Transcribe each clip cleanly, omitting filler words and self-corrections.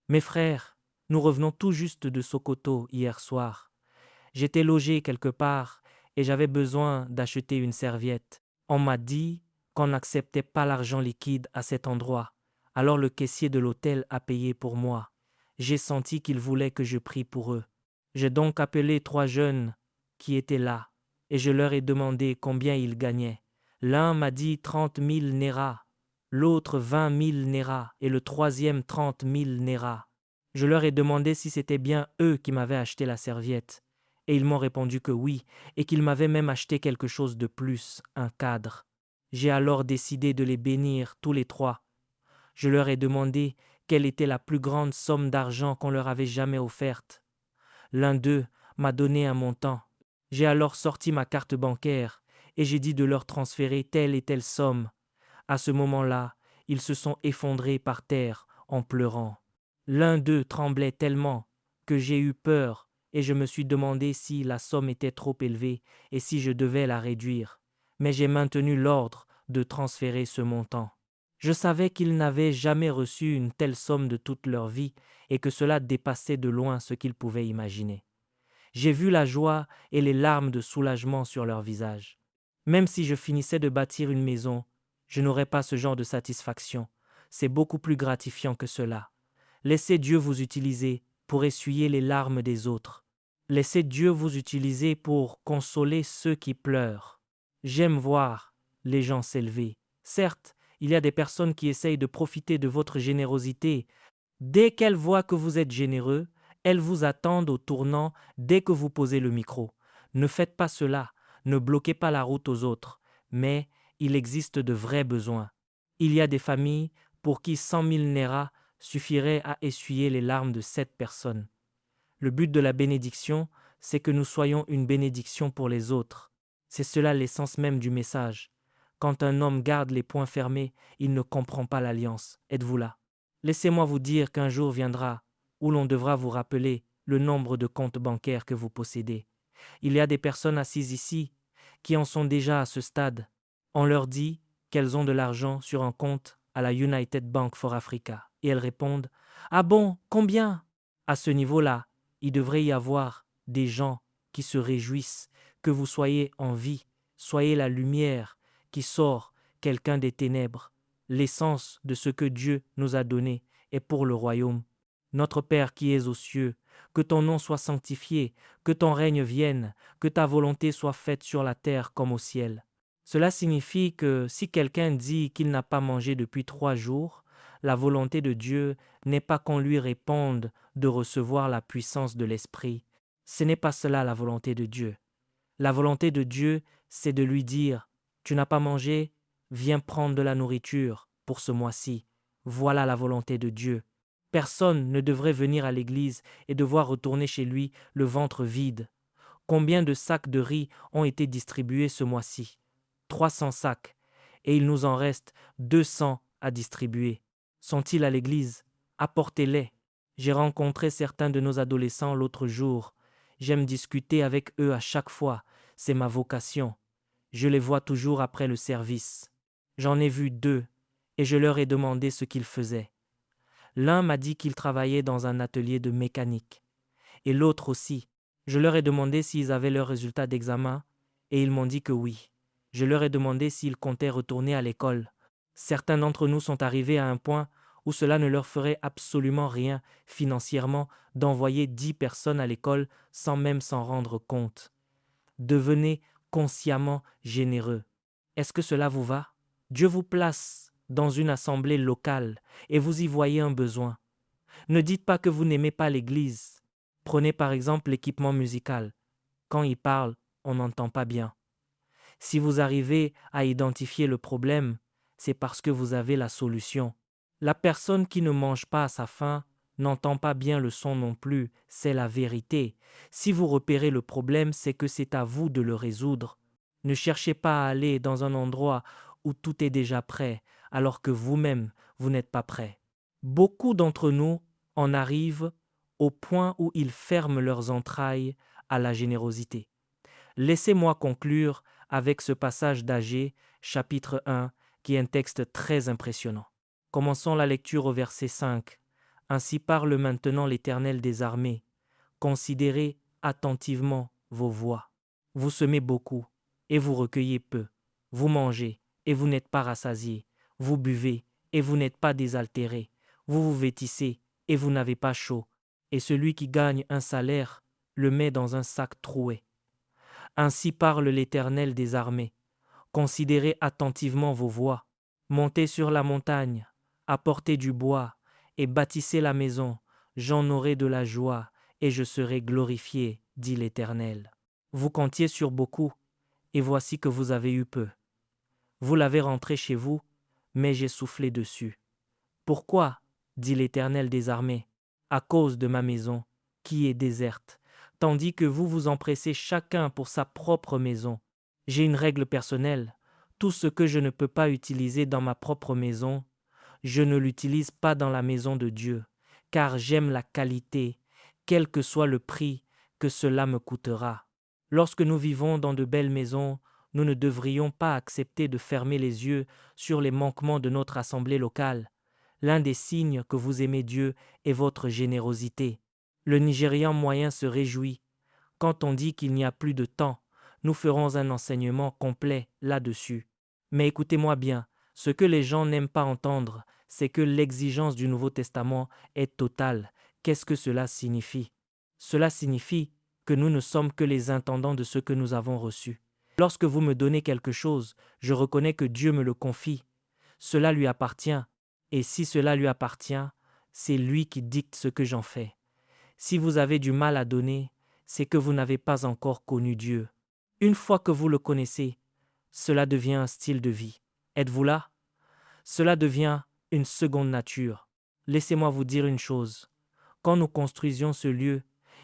Mes frères, nous revenons tout juste de Sokoto hier soir. J'étais logé quelque part et j'avais besoin d'acheter une serviette. On m'a dit qu'on n'acceptait pas l'argent liquide à cet endroit. Alors le caissier de l'hôtel a payé pour moi. J'ai senti qu'il voulait que je prie pour eux. J'ai donc appelé 3 jeunes qui étaient là et je leur ai demandé combien ils gagnaient. L'un m'a dit 30 000 néras, l'autre 20 000 néras et le troisième 30 000 néras. Je leur ai demandé si c'était bien eux qui m'avaient acheté la serviette. Et ils m'ont répondu que oui, et qu'ils m'avaient même acheté quelque chose de plus, un cadre. J'ai alors décidé de les bénir tous les trois. Je leur ai demandé quelle était la plus grande somme d'argent qu'on leur avait jamais offerte. L'un d'eux m'a donné un montant. J'ai alors sorti ma carte bancaire et j'ai dit de leur transférer telle et telle somme. À ce moment-là, ils se sont effondrés par terre en pleurant. L'un d'eux tremblait tellement que j'ai eu peur et je me suis demandé si la somme était trop élevée et si je devais la réduire. Mais j'ai maintenu l'ordre de transférer ce montant. Je savais qu'ils n'avaient jamais reçu une telle somme de toute leur vie et que cela dépassait de loin ce qu'ils pouvaient imaginer. J'ai vu la joie et les larmes de soulagement sur leur visage. Même si je finissais de bâtir une maison, je n'aurais pas ce genre de satisfaction. C'est beaucoup plus gratifiant que cela. Laissez Dieu vous utiliser pour essuyer les larmes des autres. Laissez Dieu vous utiliser pour consoler ceux qui pleurent. J'aime voir les gens s'élever. Certes, il y a des personnes qui essayent de profiter de votre générosité. Dès qu'elles voient que vous êtes généreux, elles vous attendent au tournant dès que vous posez le micro. Ne faites pas cela, ne bloquez pas la route aux autres, mais il existe de vrais besoins. Il y a des familles pour qui 100 000 néras suffirait à essuyer les larmes de 7 personnes. Le but de la bénédiction, c'est que nous soyons une bénédiction pour les autres. C'est cela l'essence même du message. Quand un homme garde les poings fermés, il ne comprend pas l'alliance. Êtes-vous là? Laissez-moi vous dire qu'un jour viendra où l'on devra vous rappeler le nombre de comptes bancaires que vous possédez. Il y a des personnes assises ici qui en sont déjà à ce stade. On leur dit qu'elles ont de l'argent sur un compte à la United Bank for Africa et elles répondent « Ah bon, combien ?» À ce niveau-là, il devrait y avoir des gens qui se réjouissent que vous soyez en vie, soyez la lumière qui sort quelqu'un des ténèbres. L'essence de ce que Dieu nous a donné est pour le royaume. Notre Père qui es aux cieux, que ton nom soit sanctifié, que ton règne vienne, que ta volonté soit faite sur la terre comme au ciel. Cela signifie que si quelqu'un dit qu'il n'a pas mangé depuis 3 jours, la volonté de Dieu n'est pas qu'on lui réponde de recevoir la puissance de l'Esprit. Ce n'est pas cela la volonté de Dieu. La volonté de Dieu, c'est de lui dire « Tu n'as pas mangé? Viens prendre de la nourriture pour ce mois-ci. » Voilà la volonté de Dieu. Personne ne devrait venir à l'église et devoir retourner chez lui le ventre vide. Combien de sacs de riz ont été distribués ce mois-ci? 300 sacs. Et il nous en reste 200 à distribuer. Sont-ils à l'église? Apportez-les. J'ai rencontré certains de nos adolescents l'autre jour. J'aime discuter avec eux à chaque fois. C'est ma vocation. Je les vois toujours après le service. J'en ai vu 2 et je leur ai demandé ce qu'ils faisaient. L'un m'a dit qu'il travaillait dans un atelier de mécanique et l'autre aussi. Je leur ai demandé s'ils avaient leurs résultats d'examen et ils m'ont dit que oui. Je leur ai demandé s'ils comptaient retourner à l'école. Certains d'entre nous sont arrivés à un point où cela ne leur ferait absolument rien financièrement d'envoyer 10 personnes à l'école sans même s'en rendre compte. Devenez consciemment généreux. Est-ce que cela vous va? Dieu vous place dans une assemblée locale et vous y voyez un besoin. Ne dites pas que vous n'aimez pas l'Église. Prenez par exemple l'équipement musical. Quand il parle, on n'entend pas bien. Si vous arrivez à identifier le problème, c'est parce que vous avez la solution. La personne qui ne mange pas à sa faim n'entend pas bien le son non plus, c'est la vérité. Si vous repérez le problème, c'est que c'est à vous de le résoudre. Ne cherchez pas à aller dans un endroit où tout est déjà prêt, alors que vous-même, vous n'êtes pas prêt. Beaucoup d'entre nous en arrivent au point où ils ferment leurs entrailles à la générosité. Laissez-moi conclure avec ce passage d'Agée, chapitre 1, qui est un texte très impressionnant. Commençons la lecture au verset 5. Ainsi parle maintenant l'Éternel des armées. Considérez attentivement vos voies. Vous semez beaucoup, et vous recueillez peu. Vous mangez, et vous n'êtes pas rassasiés. Vous buvez, et vous n'êtes pas désaltérés. Vous vous vêtissez, et vous n'avez pas chaud. Et celui qui gagne un salaire le met dans un sac troué. Ainsi parle l'Éternel des armées. Considérez attentivement vos voies. Montez sur la montagne, apportez du bois, et bâtissez la maison. J'en aurai de la joie, et je serai glorifié, dit l'Éternel. Vous comptiez sur beaucoup, et voici que vous avez eu peu. Vous l'avez rentré chez vous, mais j'ai soufflé dessus. Pourquoi, dit l'Éternel des armées, à cause de ma maison, qui est déserte, tandis que vous vous empressez chacun pour sa propre maison. J'ai une règle personnelle. Tout ce que je ne peux pas utiliser dans ma propre maison, je ne l'utilise pas dans la maison de Dieu, car j'aime la qualité, quel que soit le prix que cela me coûtera. Lorsque nous vivons dans de belles maisons, nous ne devrions pas accepter de fermer les yeux sur les manquements de notre assemblée locale. L'un des signes que vous aimez Dieu est votre générosité. Le Nigérian moyen se réjouit. Quand on dit qu'il n'y a plus de temps, nous ferons un enseignement complet là-dessus. Mais écoutez-moi bien, ce que les gens n'aiment pas entendre, c'est que l'exigence du Nouveau Testament est totale. Qu'est-ce que cela signifie? Cela signifie que nous ne sommes que les intendants de ce que nous avons reçu. Lorsque vous me donnez quelque chose, je reconnais que Dieu me le confie. Cela lui appartient, et si cela lui appartient, c'est lui qui dicte ce que j'en fais. Si vous avez du mal à donner, c'est que vous n'avez pas encore connu Dieu. Une fois que vous le connaissez, cela devient un style de vie. Êtes-vous là? Cela devient une seconde nature. Laissez-moi vous dire une chose. Quand nous construisions ce lieu,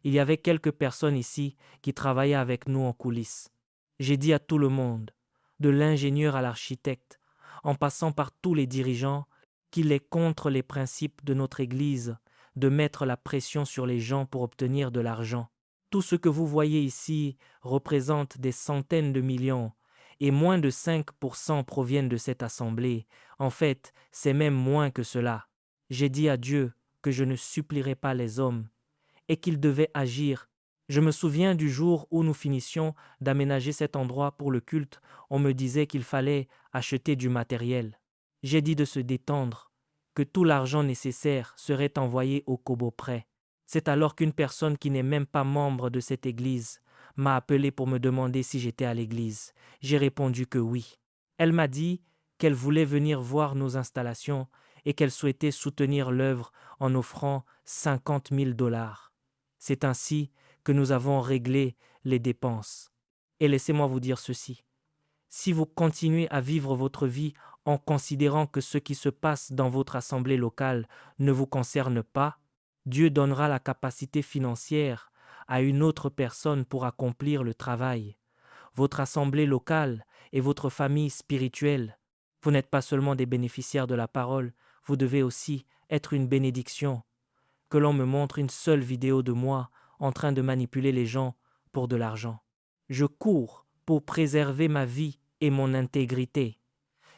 il y avait quelques personnes ici qui travaillaient avec nous en coulisses. J'ai dit à tout le monde, de l'ingénieur à l'architecte, en passant par tous les dirigeants, qu'il est contre les principes de notre Église de mettre la pression sur les gens pour obtenir de l'argent. Tout ce que vous voyez ici représente des centaines de millions, et moins de 5% proviennent de cette assemblée. En fait, c'est même moins que cela. J'ai dit à Dieu que je ne supplierai pas les hommes, et qu'il devait agir. Je me souviens du jour où nous finissions d'aménager cet endroit pour le culte, on me disait qu'il fallait acheter du matériel. J'ai dit de se détendre, que tout l'argent nécessaire serait envoyé au Kobo prêt. C'est alors qu'une personne qui n'est même pas membre de cette église m'a appelé pour me demander si j'étais à l'église. J'ai répondu que oui. Elle m'a dit qu'elle voulait venir voir nos installations et qu'elle souhaitait soutenir l'œuvre en offrant 50 000 $. C'est ainsi que nous avons réglé les dépenses. Et laissez-moi vous dire ceci. Si vous continuez à vivre votre vie en considérant que ce qui se passe dans votre assemblée locale ne vous concerne pas, Dieu donnera la capacité financière à une autre personne pour accomplir le travail. Votre assemblée locale et votre famille spirituelle, vous n'êtes pas seulement des bénéficiaires de la parole, vous devez aussi être une bénédiction. Que l'on me montre une seule vidéo de moi en train de manipuler les gens pour de l'argent. Je cours pour préserver ma vie et mon intégrité.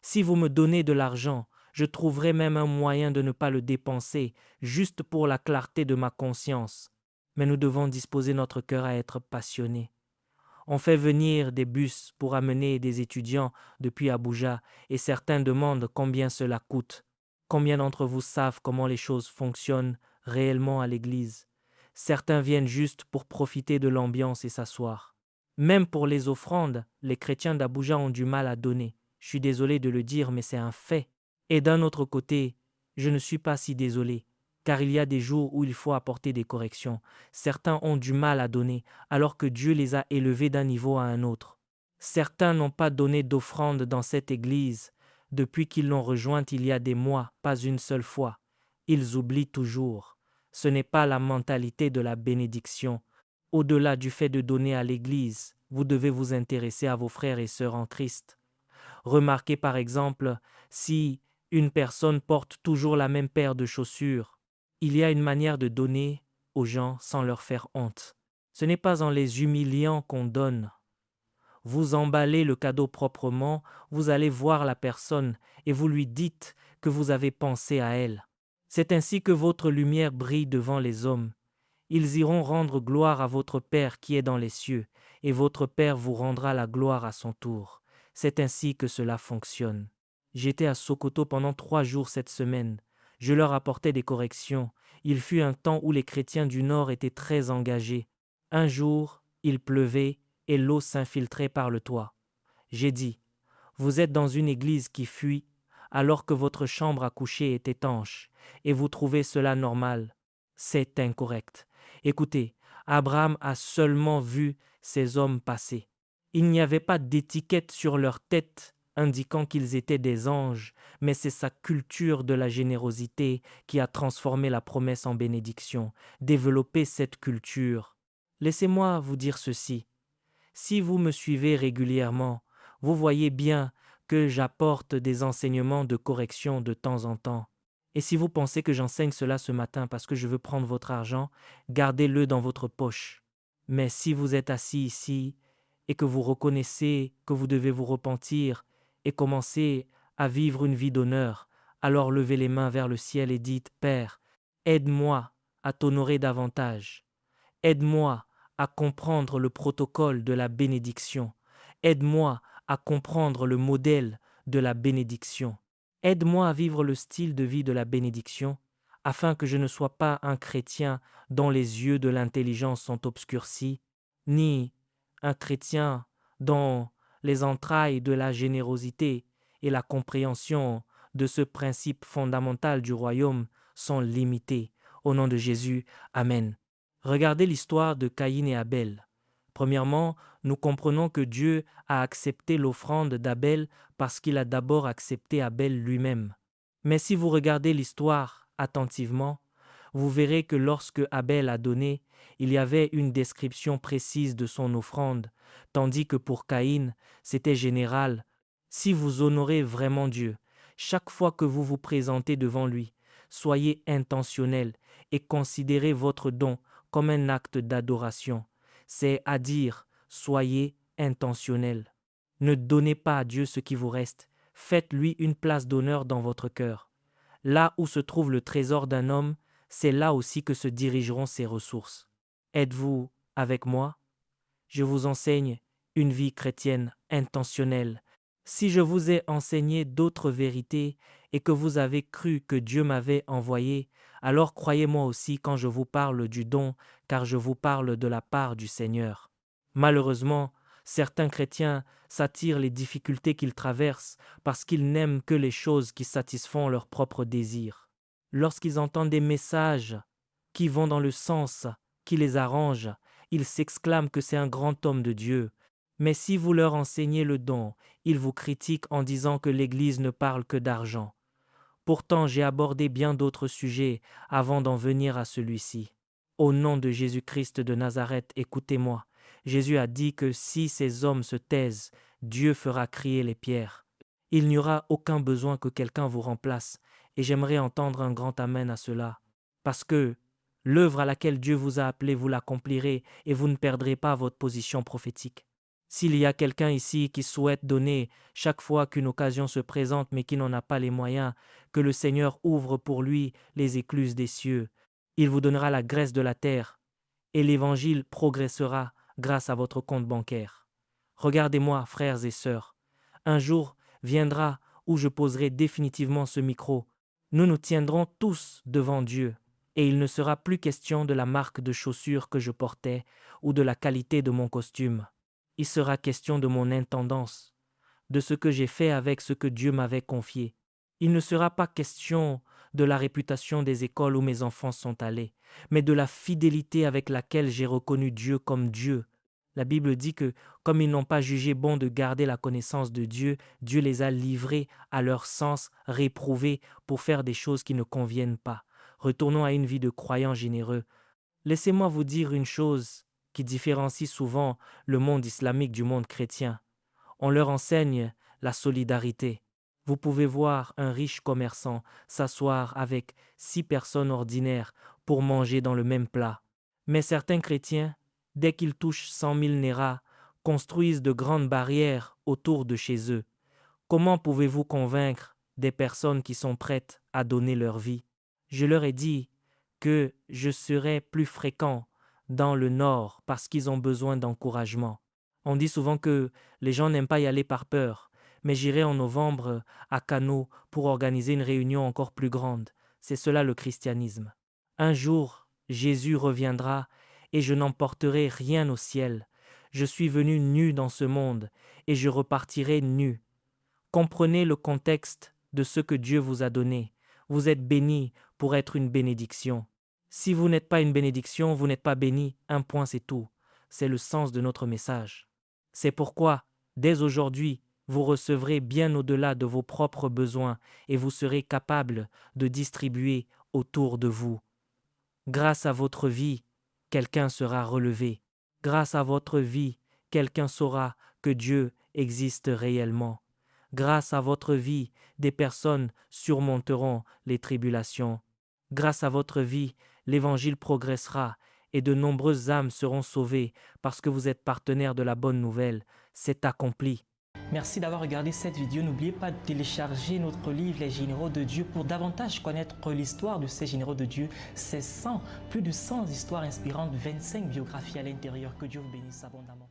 Si vous me donnez de l'argent, je trouverai même un moyen de ne pas le dépenser, juste pour la clarté de ma conscience. Mais nous devons disposer notre cœur à être passionnés. On fait venir des bus pour amener des étudiants depuis Abuja et certains demandent combien cela coûte. Combien d'entre vous savent comment les choses fonctionnent réellement à l'église? Certains viennent juste pour profiter de l'ambiance et s'asseoir. Même pour les offrandes, les chrétiens d'Abuja ont du mal à donner. Je suis désolé de le dire, mais c'est un fait. Et d'un autre côté, je ne suis pas si désolé, car il y a des jours où il faut apporter des corrections. Certains ont du mal à donner, alors que Dieu les a élevés d'un niveau à un autre. Certains n'ont pas donné d'offrande dans cette église depuis qu'ils l'ont rejointe il y a des mois, pas une seule fois. Ils oublient toujours. Ce n'est pas la mentalité de la bénédiction. Au-delà du fait de donner à l'église, vous devez vous intéresser à vos frères et sœurs en Christ. Remarquez par exemple, si une personne porte toujours la même paire de chaussures, il y a une manière de donner aux gens sans leur faire honte. Ce n'est pas en les humiliant qu'on donne. Vous emballez le cadeau proprement, vous allez voir la personne et vous lui dites que vous avez pensé à elle. C'est ainsi que votre lumière brille devant les hommes. Ils iront rendre gloire à votre Père qui est dans les cieux, et votre Père vous rendra la gloire à son tour. C'est ainsi que cela fonctionne. J'étais à Sokoto pendant 3 jours cette semaine. Je leur apportais des corrections. Il fut un temps où les chrétiens du Nord étaient très engagés. Un jour, il pleuvait et l'eau s'infiltrait par le toit. J'ai dit, vous êtes dans une église qui fuit, alors que votre chambre à coucher est étanche, et vous trouvez cela normal. C'est incorrect. Écoutez, Abraham a seulement vu ces hommes passer. Il n'y avait pas d'étiquette sur leur tête indiquant qu'ils étaient des anges, mais c'est sa culture de la générosité qui a transformé la promesse en bénédiction, développé cette culture. Laissez-moi vous dire ceci. Si vous me suivez régulièrement, vous voyez bien que j'apporte des enseignements de correction de temps en temps. Et si vous pensez que j'enseigne cela ce matin parce que je veux prendre votre argent, gardez-le dans votre poche. Mais si vous êtes assis ici et que vous reconnaissez que vous devez vous repentir et commencer à vivre une vie d'honneur, alors levez les mains vers le ciel et dites, Père, aide-moi à t'honorer davantage. Aide-moi à comprendre le protocole de la bénédiction. Aide-moi à comprendre le modèle de la bénédiction. Aide-moi à vivre le style de vie de la bénédiction, afin que je ne sois pas un chrétien dont les yeux de l'intelligence sont obscurcis, ni un chrétien dont les entrailles de la générosité et la compréhension de ce principe fondamental du royaume sont limitées. Au nom de Jésus, Amen. Regardez l'histoire de Caïn et Abel. Premièrement, nous comprenons que Dieu a accepté l'offrande d'Abel parce qu'il a d'abord accepté Abel lui-même. Mais si vous regardez l'histoire attentivement, vous verrez que lorsque Abel a donné, il y avait une description précise de son offrande, tandis que pour Caïn, c'était général. Si vous honorez vraiment Dieu, chaque fois que vous vous présentez devant lui, soyez intentionnel et considérez votre don comme un acte d'adoration. C'est à dire, soyez intentionnel. Ne donnez pas à Dieu ce qui vous reste. Faites-lui une place d'honneur dans votre cœur. Là où se trouve le trésor d'un homme, c'est là aussi que se dirigeront ses ressources. Êtes-vous avec moi? Je vous enseigne une vie chrétienne intentionnelle. Si je vous ai enseigné d'autres vérités et que vous avez cru que Dieu m'avait envoyé, alors croyez-moi aussi quand je vous parle du don, car je vous parle de la part du Seigneur. Malheureusement, certains chrétiens s'attirent les difficultés qu'ils traversent parce qu'ils n'aiment que les choses qui satisfont leurs propres désirs. Lorsqu'ils entendent des messages qui vont dans le sens qui les arrange, ils s'exclament que c'est un grand homme de Dieu. Mais si vous leur enseignez le don, ils vous critiquent en disant que l'Église ne parle que d'argent. Pourtant, j'ai abordé bien d'autres sujets avant d'en venir à celui-ci. Au nom de Jésus-Christ de Nazareth, écoutez-moi. Jésus a dit que si ces hommes se taisent, Dieu fera crier les pierres. Il n'y aura aucun besoin que quelqu'un vous remplace, et j'aimerais entendre un grand amen à cela. Parce que l'œuvre à laquelle Dieu vous a appelé, vous l'accomplirez et vous ne perdrez pas votre position prophétique. S'il y a quelqu'un ici qui souhaite donner chaque fois qu'une occasion se présente mais qui n'en a pas les moyens, que le Seigneur ouvre pour lui les écluses des cieux. Il vous donnera la graisse de la terre et l'Évangile progressera grâce à votre compte bancaire. Regardez-moi, frères et sœurs. Un jour viendra où je poserai définitivement ce micro. Nous nous tiendrons tous devant Dieu et il ne sera plus question de la marque de chaussures que je portais ou de la qualité de mon costume. Il sera question de mon intendance, de ce que j'ai fait avec ce que Dieu m'avait confié. Il ne sera pas question de la réputation des écoles où mes enfants sont allés, mais de la fidélité avec laquelle j'ai reconnu Dieu comme Dieu. La Bible dit que, comme ils n'ont pas jugé bon de garder la connaissance de Dieu, Dieu les a livrés à leur sens réprouvé pour faire des choses qui ne conviennent pas. Retournons à une vie de croyants généreux. Laissez-moi vous dire une chose qui différencie souvent le monde islamique du monde chrétien. On leur enseigne la solidarité. Vous pouvez voir un riche commerçant s'asseoir avec 6 personnes ordinaires pour manger dans le même plat. Mais certains chrétiens, dès qu'ils touchent 100 000 néras, construisent de grandes barrières autour de chez eux. Comment pouvez-vous convaincre des personnes qui sont prêtes à donner leur vie? Je leur ai dit que je serais plus fréquent dans le nord parce qu'ils ont besoin d'encouragement. On dit souvent que les gens n'aiment pas y aller par peur, mais j'irai en novembre à Kano pour organiser une réunion encore plus grande. C'est cela le christianisme. Un jour, Jésus reviendra et je n'emporterai rien au ciel. Je suis venu nu dans ce monde et je repartirai nu. Comprenez le contexte de ce que Dieu vous a donné. Vous êtes béni pour être une bénédiction. Si vous n'êtes pas une bénédiction, vous n'êtes pas béni. Un point, c'est tout. C'est le sens de notre message. C'est pourquoi, dès aujourd'hui, vous recevrez bien au-delà de vos propres besoins et vous serez capable de distribuer autour de vous. Grâce à votre vie, quelqu'un sera relevé. Grâce à votre vie, quelqu'un saura que Dieu existe réellement. Grâce à votre vie, des personnes surmonteront les tribulations. Grâce à votre vie, l'Évangile progressera et de nombreuses âmes seront sauvées parce que vous êtes partenaire de la bonne nouvelle. C'est accompli. Merci d'avoir regardé cette vidéo. N'oubliez pas de télécharger notre livre Les Généraux de Dieu pour davantage connaître l'histoire de ces Généraux de Dieu. C'est plus de 100 histoires inspirantes, 25 biographies à l'intérieur. Que Dieu vous bénisse abondamment.